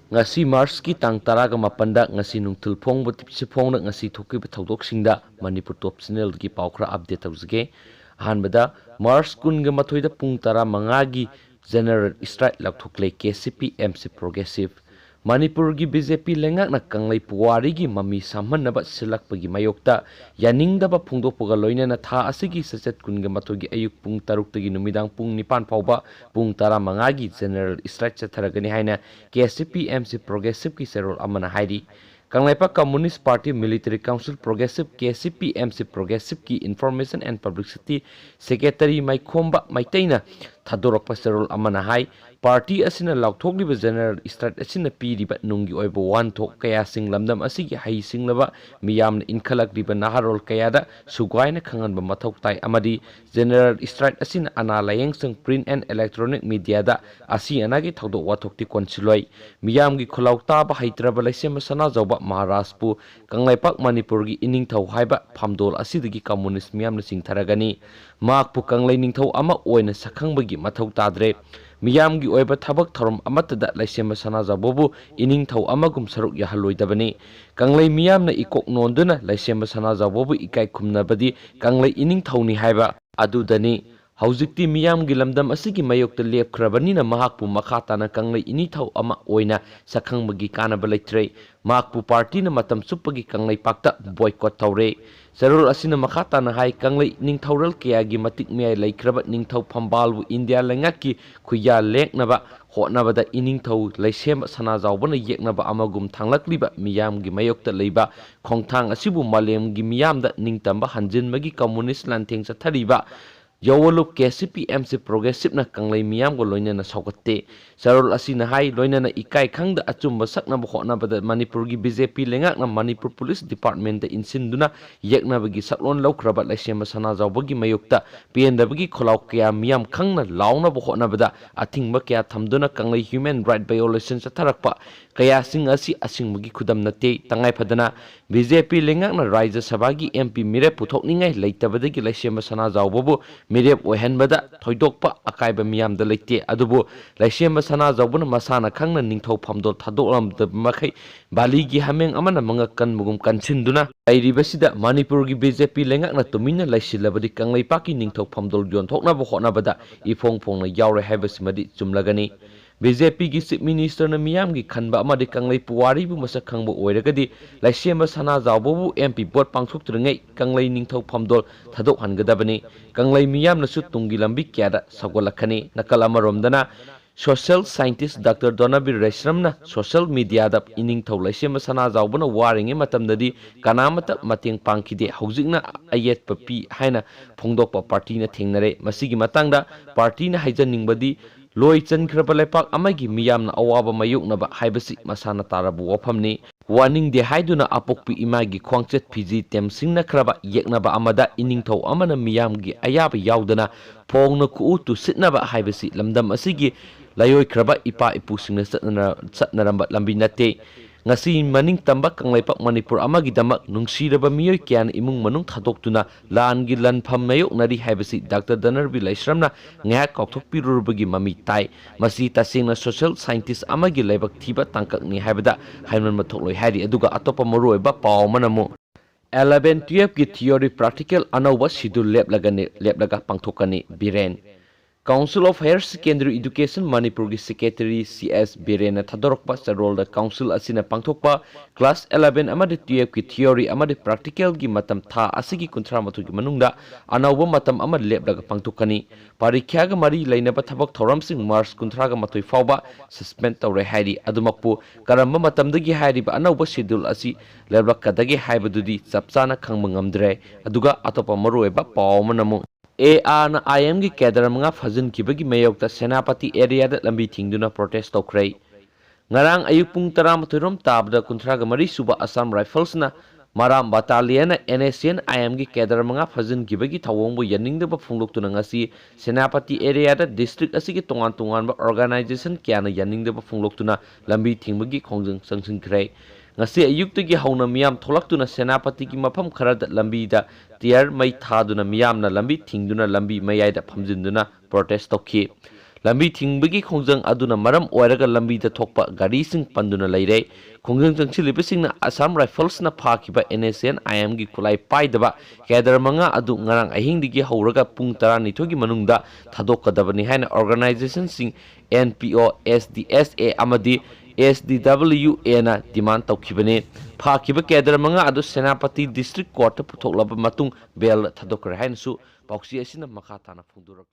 ngasi Mars ki tang taraga mapanda ngasi nungtul phongba tipsifongna ngasi thokiba thodoksinda Manipur Top Channel ki pawkhra update tawjage ahanbada Mars kunga mathoida pung tara mangagi general strike lakthokle KCP MC Progressive Manipur gi BJP lengak na kanglai puwari gi mami samhanaba silakpagi mayokta yaningdaba phungdokpaga loinana tha asigi sachet kunga mathogi ayuk pung taruk tagi numidang pung nipan phawba pung tara mangagi general strike chatharagani haina KCP MC Progressive ki serol amana hairi Kanglaipa Communist Party Military Council Progressive KCP MC Progressive ki Information and Publicity Secretary Maikhomba Maitaina Thadorokpa serol amana hai Party asina laukthokliba general strike asina piriba nungi oiba wanthok kaya singlamdam asigi hai singlaba miyamna inkhalakliba naharol kayada sugaina khanganba mathau tai amadi general strike asina ana layengsang print and electronic media da asi anagi thodok wathokti konsiloi miyamgi khulaukta ba haitraba laisema sana jawba Maharashpu Kanglaipak Manipur gi iningthau haiba phamdol asidagi communist miyamna singtharagani makpu kanglai ningthau ama oina sakhangbagi mathau tadre Miyamgi oiba thabak thorom amatada laisema sana jabobu iningthau amagum saruk yahaloidabani kanglai miyamna ikok nonduna laisema sana jabobu ikai khumnabadi kanglai iningthauni haiba adudani Haujikti miyamgi lamdam asigi mayokta lepkhrabanina mahakpu makhatana kanglai inithau ama oina sakhangbagi kanaba leitre mahakpu party na matam suppagi kanglai pakta boycott tawre Sarul asina makhatana hai kanglai ningthaural kayagi matik miyai laikhraba ningthau phambalbu India lengaki khuya leknaba hotnabada iningthau laisem sana jawbana yeknaba amagum thanglakliba miyamgi mayokta leiba khongthang asibu malemgi miyamda ningtamba hanjinmagi communist lantheng chathariba Yawolup KCP MC Progressive na kanglai miyam go loinana saugate sarol asina hai loinana ikai khangda achumba saknaba hotnabada Manipur gi BJP lengak na Manipur Police Department da insinduna yeknabagi saklon laukraba laisema sana jawbagi mayukta PNW gi kholaw kya miyam khangna launa bo hotnabada athingba kya thamduna kanglai human right violation chatharakpa kaya sing asi asingmagi khudam nate tangai phadana BJP lengak na Rajya Sabha gi MP mire puthokningai leitabadagi laisema sana jawbobu mirep oihanbada thoidokpa akaiba miyamda leite adubu laisema sana jawbuna masana khangna ningthau phamdol thadoklamda makhai baligi hameng amana mangakan mugum kansinduna airibasida Manipur gi BJP lengakna tumina laisilabadi kanglai paki ningthau phamdol yonthoknaba hotnabada ifong phongna yawre haibasimadi chumlagani BJP gi Chief Minister na miyam gi khanba amadi kanglai puwari bu masak khangba oiragadi laisema sana jawbobu MP vote pangthok tringai kanglai ningthau phamdol thadok hangadabani kanglai miyam na su tungi lambi kyada sagolakhani nakal amaromdana Social Scientist Dr. Donabir Resramna social media da iningthau laisema sana jawbana waringe matamdadi kanamata mateng pangkhide haujikna ayet papi haina phongdokpa party na thengnare masigi matangda party na haijaningbadi Loi Chankraba Lepak amagi miyamna awaba mayuknaba haibasi masana tarabu wafamni warning de haiduna apokpi imagi khwangchet phiji temsingna khraba yeknaba amada iningthau amana miyamgi ayaba yaudana phongna ku tu sitnaba haibasi lamdam asigi layoi khraba ipa ipusingna satnaramba lambi nate ngasi maning tambak kanglaipak Manipur amagi damak nungsiraba miyoi kyan imung manung thadoktuna langi lanpham mayok nari haibasi Dr. Danarbi Laisramna ngak kokthokpirurubagi mami tai masi tasingna social scientist amagi laibak thiba tangkakni haibada haimnan mathokloi hari aduga atopa maruoiba paw manamu 11-12 ki theory practical anauba schedule leplaga pangthokani Biren Council of Higher Secondary Education Manipur gi Secretary CS Birena Thadorokpa Sarol da Council asina pangthokpa class 11 amadi 12 ki theory amadi practical gi matam tha asigi kunthra mathu gi manungda anauba matam amad leplaga pangthokani parikya ga mari lainaba thabak thoramsing March kunthra ga mathoi fawba suspend tawre hairi adumakpu karamba matamdagi hairiba anauba schedule asi leplakadagi haibadudi chapchana khangma ngamdre aduga atopa marueba pawmanamu na IM gi kedar mga fazin kibagi mayokta Senapati area da lambi thingduna protest tokrai ngarang ayuk pung 13 tabda kunthraga mari suba Assam Rifles na Maram Battalion NSN IM gi kedar mga fazin kibagi thawongbu yaningdaba phungloktuna ngasi Senapati area da district asigi tongan ba organization kyana yaningdaba phungloktuna lambi thingbagi khongjang sangsingkrai ngasi ayuktagi hauna miyam tholaktuna Senapati gi mafam kharada lambi da tiar mai thaduna miyamna lambi thingduna lambi mayai da phamjinduna protest tokhi lambi thingbagi khongjang aduna maram oiraga lambi da thokpa gari sing panduna leire khongjang changchilibasing na Assam Rifles na phakiba NSN IM gi kulai paidaba kedar manga adu ngarang ahing digi hauraga pung 12 gi manungda thadokadabani haina organization sing NPO SDSA amadi SDWA na demand tawkhibane phakiba kedar manga adu Senapati District Court puthoklaba matung bel thadokre haina su pauksi asina makha tana phungdurak